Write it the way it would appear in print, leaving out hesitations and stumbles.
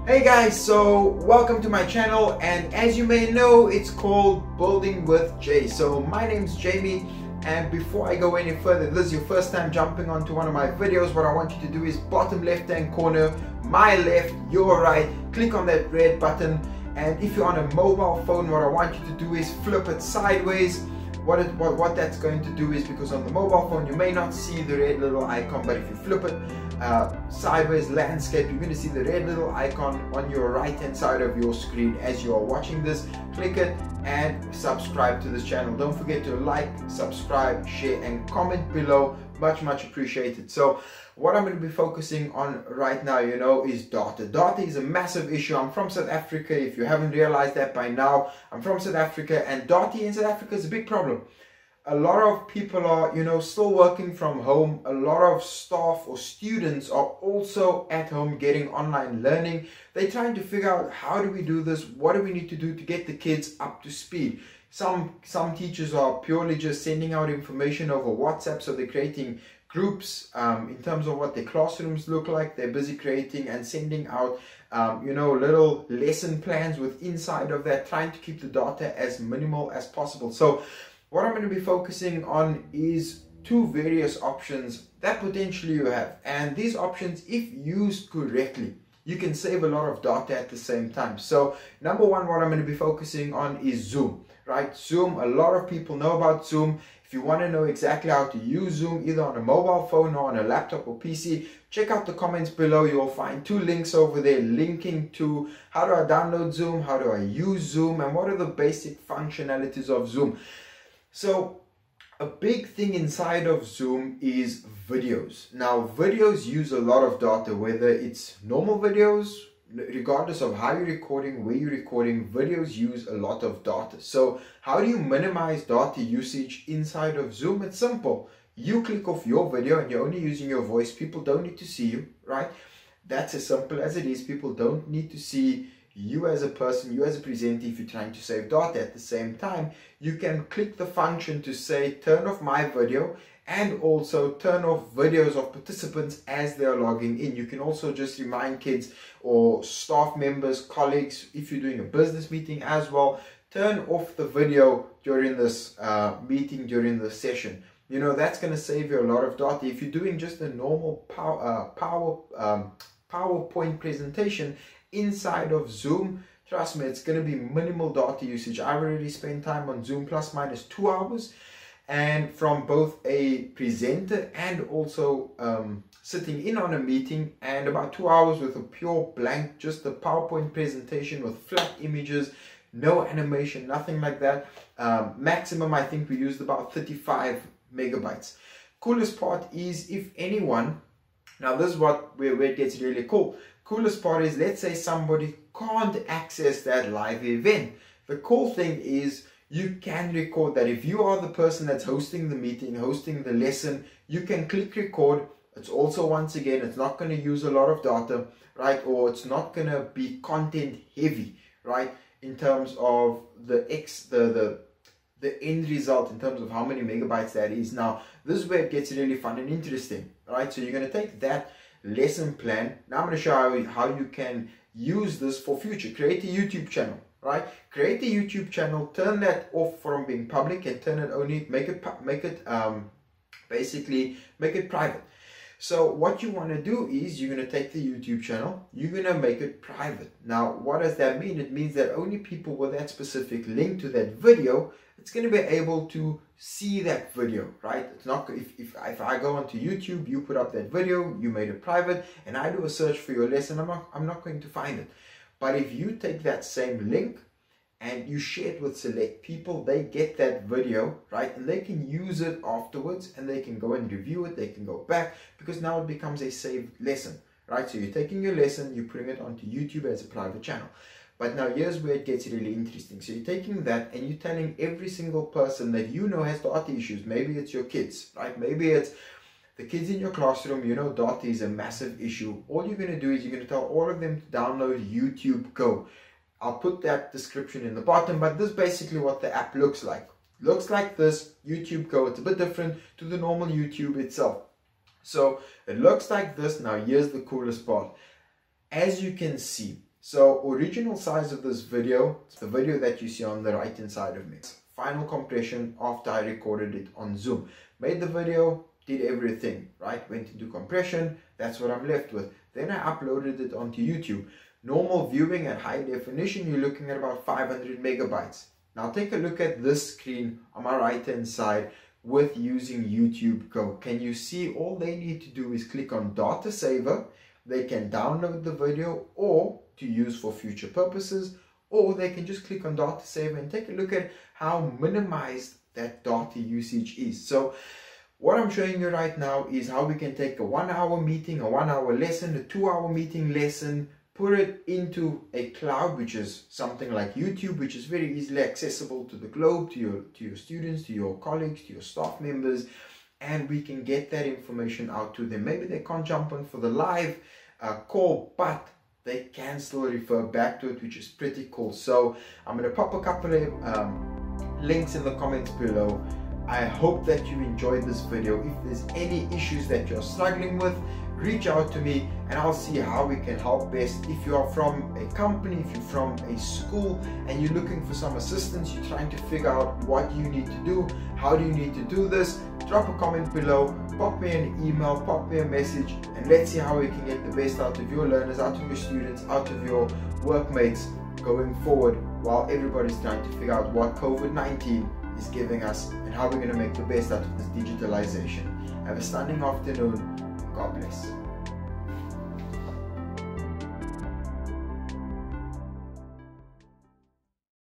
Hey guys, so welcome to my channel, and as you may know, it's called Building with Jay. So my name's Jamie, and before I go any further, this is your first time jumping onto one of my videos, what I want you to do is bottom left hand corner, my left, your right, click on that red button, and if you're on a mobile phone, what I want you to do is flip it sideways. What that's going to do is, because on the mobile phone you may not see the red little icon, but if you flip it sideways landscape, you're going to see the red little icon on your right hand side of your screen as you are watching this. Click it and subscribe to this channel. Don't forget to like, subscribe, share and comment below. Much appreciated. So what I'm going to be focusing on right now, is data. Data is a massive issue. I'm from South Africa. If you haven't realized that by now, I'm from South Africa, and data in South Africa is a big problem. A lot of people are, still working from home. A lot of staff or students are also at home getting online learning. They're trying to figure out, how do we do this? What do we need to do to get the kids up to speed? Some teachers are purely just sending out information over WhatsApp, so they're creating groups in terms of what their classrooms look like. They're busy creating and sending out little lesson plans with inside of that, trying to keep the data as minimal as possible. So what I'm going to be focusing on is two various options that potentially you have, and these options, if used correctly, you can save a lot of data at the same time. So number one, what I'm going to be focusing on is Zoom, right? Zoom, a lot of people know about Zoom. If you want to know exactly how to use Zoom, either on a mobile phone or on a laptop or PC, check out the comments below. You'll find two links over there linking to how do I download Zoom, how do I use Zoom, and what are the basic functionalities of Zoom. So a big thing inside of Zoom is videos. Now, videos use a lot of data, whether it's normal videos, regardless of how you're recording, where you're recording, videos use a lot of data. So how do you minimize data usage inside of Zoom? It's simple. You click off your video and you're only using your voice. People don't need to see you, right? That's as simple as it is. People don't need to see you as a person, you as a presenter. If you're trying to save data at the same time, you can click the function to say turn off my video, and also turn off videos of participants as they're logging in. You can also just remind kids or staff members, colleagues, if you're doing a business meeting as well, turn off the video during this meeting, during the session. That's going to save you a lot of data. If you're doing just a normal PowerPoint presentation inside of Zoom, trust me, it's going to be minimal data usage. I've already spent time on Zoom plus minus 2 hours, and from both a presenter and also sitting in on a meeting, and about 2 hours with a pure blank, just a PowerPoint presentation with flat images, no animation, nothing like that. Maximum, I think we used about 35 megabytes. Coolest part is, if anyone, now this is where it gets really cool. Coolest part is, let's say somebody can't access that live event. The cool thing is, you can record that. If you are the person that's hosting the meeting, hosting the lesson, you can click record. It's also, once again, it's not going to use a lot of data, right? Or it's not going to be content heavy, right? In terms of the end result, in terms of how many megabytes that is. Now, this is where it gets really fun and interesting, right? So you're going to take that lesson plan. Now I'm going to show you how you can use this for future. Create a YouTube channel, right? Create a YouTube channel, turn that off from being public and turn it only, make it private. So what you want to do is, you're going to take the YouTube channel, you're going to make it private. Now, what does that mean? It means that only people with that specific link to that video, it's going to be able to see that video, right? It's not, if I go onto YouTube, you put up that video, you made it private, and I do a search for your lesson, I'm not going to find it. But if you take that same link and you share it with select people, they get that video, right? And they can use it afterwards, and they can go and review it, they can go back, because now it becomes a saved lesson, right? So you're taking your lesson, you're putting it onto YouTube as a private channel. But now here's where it gets really interesting. So you're taking that and you're telling every single person that has data issues. Maybe it's your kids, right? Maybe it's the kids in your classroom. Data is a massive issue. All you're going to do is, you're going to tell all of them to download YouTube Go. I'll put that description in the bottom, but this is basically what the app looks like. Looks like this, YouTube Go. It's a bit different to the normal YouTube itself. So it looks like this. Now here's the coolest part. As you can see, So original size of this video, it's the video that you see on the right hand side of me. Final compression after I recorded it on Zoom. Made the video, did everything, right? Went into compression, that's what I'm left with. Then I uploaded it onto YouTube. Normal viewing at high definition, you're looking at about 500 megabytes. Now take a look at this screen on my right hand side with using YouTube Go. Can you see all they need to do is click on data saver. They can download the video or to use for future purposes, or they can just click on data saver and take a look at how minimized that data usage is. So what I'm showing you right now is how we can take a 1 hour meeting, a 1 hour lesson, a 2 hour meeting lesson, put it into a cloud, which is something like YouTube, which is very easily accessible to the globe, to your students, to your colleagues, to your staff members, and we can get that information out to them. Maybe they can't jump on for the live call, but they can still refer back to it, which is pretty cool. So I'm going to pop a couple of links in the comments below. I hope that you enjoyed this video. If there's any issues that you're struggling with, reach out to me and I'll see how we can help best. If you are from a company, if you're from a school and you're looking for some assistance, you're trying to figure out what you need to do, how do you need to do this, drop a comment below, pop me an email, pop me a message, and let's see how we can get the best out of your learners, out of your students, out of your workmates going forward, while everybody's trying to figure out what COVID-19 is giving us and how we're going to make the best out of this digitalization. Have a stunning afternoon. God bless.